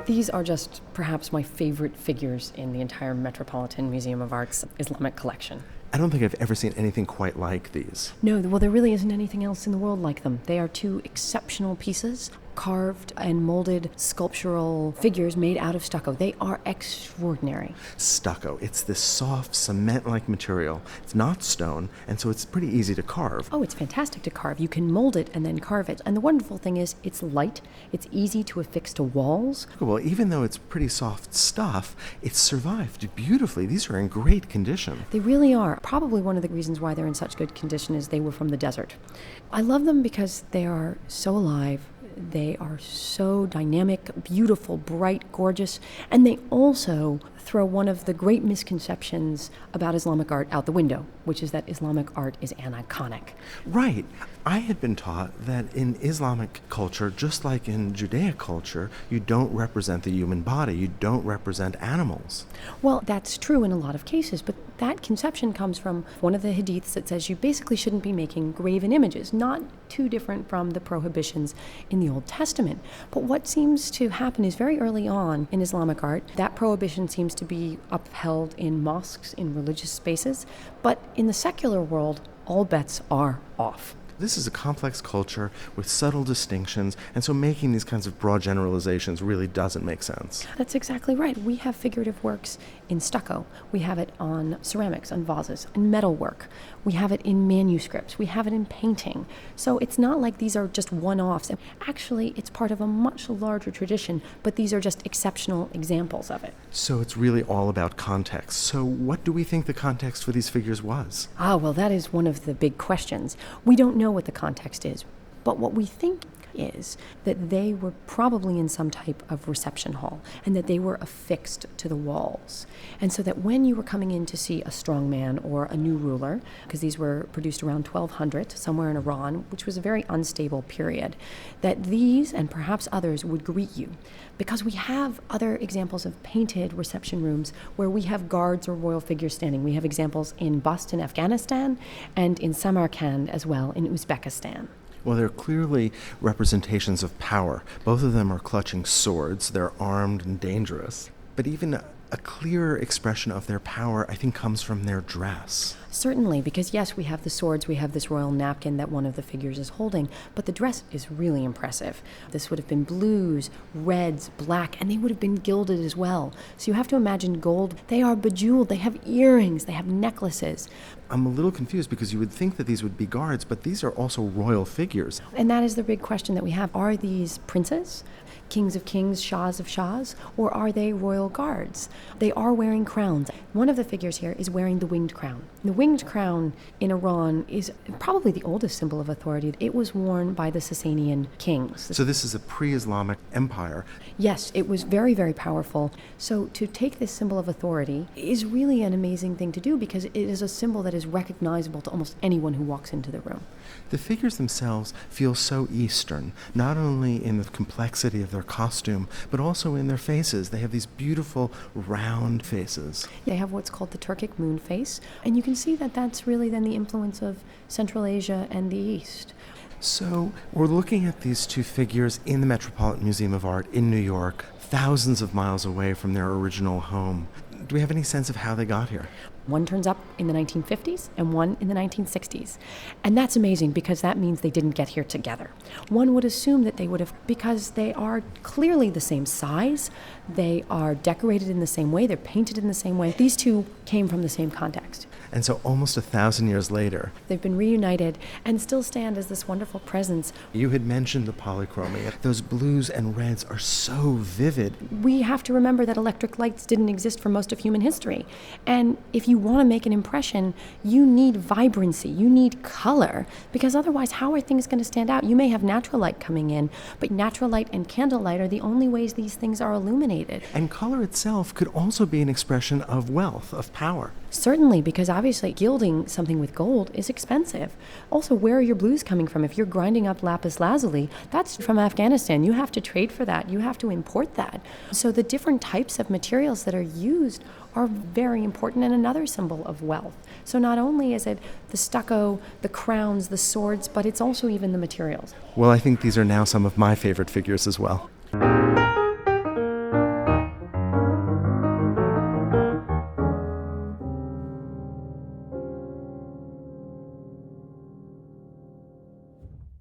These are just perhaps my favorite figures in the entire Metropolitan Museum of Art's Islamic collection. I don't think I've ever seen anything quite like these. No, well, there really isn't anything else in the world like them. They are two exceptional pieces, carved and molded sculptural figures made out of stucco. They are extraordinary. Stucco, it's this soft, cement-like material. It's not stone, and so it's pretty easy to carve. Oh, it's fantastic to carve. You can mold it and then carve it. And the wonderful thing is it's light, it's easy to affix to walls. Well, even though it's pretty soft stuff, it's survived beautifully. These are in great condition. They really are. Probably one of the reasons why they're in such good condition is they were from the desert. I love them because they are so alive. They are so dynamic, beautiful, bright, gorgeous, and they also throw one of the great misconceptions about Islamic art out the window, which is that Islamic art is aniconic. Right. I had been taught that in Islamic culture, just like in Judaic culture, you don't represent the human body, you don't represent animals. Well, that's true in a lot of cases, but that conception comes from one of the hadiths that says you basically shouldn't be making graven images, not too different from the prohibitions in the Old Testament. But what seems to happen is very early on in Islamic art, that prohibition seems to be upheld in mosques, in religious spaces, but in the secular world, all bets are off. This is a complex culture with subtle distinctions, and so making these kinds of broad generalizations really doesn't make sense. That's exactly right. We have figurative works in stucco. We have it on ceramics, on vases, and metalwork. We have it in manuscripts. We have it in painting. So it's not like these are just one-offs. Actually, it's part of a much larger tradition, but these are just exceptional examples of it. So it's really all about context. So what do we think the context for these figures was? Well, that is one of the big questions. We don't know what the context is, but what we think is that they were probably in some type of reception hall and that they were affixed to the walls. And so that when you were coming in to see a strong man or a new ruler, because these were produced around 1200, somewhere in Iran, which was a very unstable period, that these and perhaps others would greet you. Because we have other examples of painted reception rooms where we have guards or royal figures standing. We have examples in Bust in Afghanistan and in Samarkand as well in Uzbekistan. Well, they're clearly representations of power. Both of them are clutching swords. They're armed and dangerous. But even a clearer expression of their power, I think, comes from their dress. Certainly, because yes, we have the swords, we have this royal napkin that one of the figures is holding, but the dress is really impressive. This would have been blues, reds, black, and they would have been gilded as well. So you have to imagine gold. They are bejeweled, they have earrings, they have necklaces. I'm a little confused because you would think that these would be guards, but these are also royal figures. And that is the big question that we have. Are these princes? Kings of kings, shahs of shahs, or are they royal guards? They are wearing crowns. One of the figures here is wearing the winged crown. The winged crown in Iran is probably the oldest symbol of authority. It was worn by the Sasanian kings. So this is a pre-Islamic empire. Yes, it was very, very powerful. So to take this symbol of authority is really an amazing thing to do because it is a symbol that is recognizable to almost anyone who walks into the room. The figures themselves feel so Eastern, not only in the complexity of their costume, but also in their faces. They have these beautiful, round faces. They have what's called the Turkic moon face, and you can see that that's really then the influence of Central Asia and the East. So we're looking at these two figures in the Metropolitan Museum of Art in New York, thousands of miles away from their original home. Do we have any sense of how they got here? One turns up in the 1950s and one in the 1960s. And that's amazing because that means they didn't get here together. One would assume that they would have, because they are clearly the same size, they are decorated in the same way, they're painted in the same way. These two came from the same context. And so almost 1,000 years later, they've been reunited and still stand as this wonderful presence. You had mentioned the polychrome. Those blues and reds are so vivid. We have to remember that electric lights didn't exist for most of human history. And if you want to make an impression, you need vibrancy, you need color, because otherwise how are things going to stand out? You may have natural light coming in, but natural light and candlelight are the only ways these things are illuminated. And color itself could also be an expression of wealth, of power. Certainly, because obviously gilding something with gold is expensive. Also, where are your blues coming from? If you're grinding up lapis lazuli, that's from Afghanistan. You have to trade for that. You have to import that. So the different types of materials that are used are very important and another symbol of wealth. So not only is it the stucco, the crowns, the swords, but it's also even the materials. Well, I think these are now some of my favorite figures as well.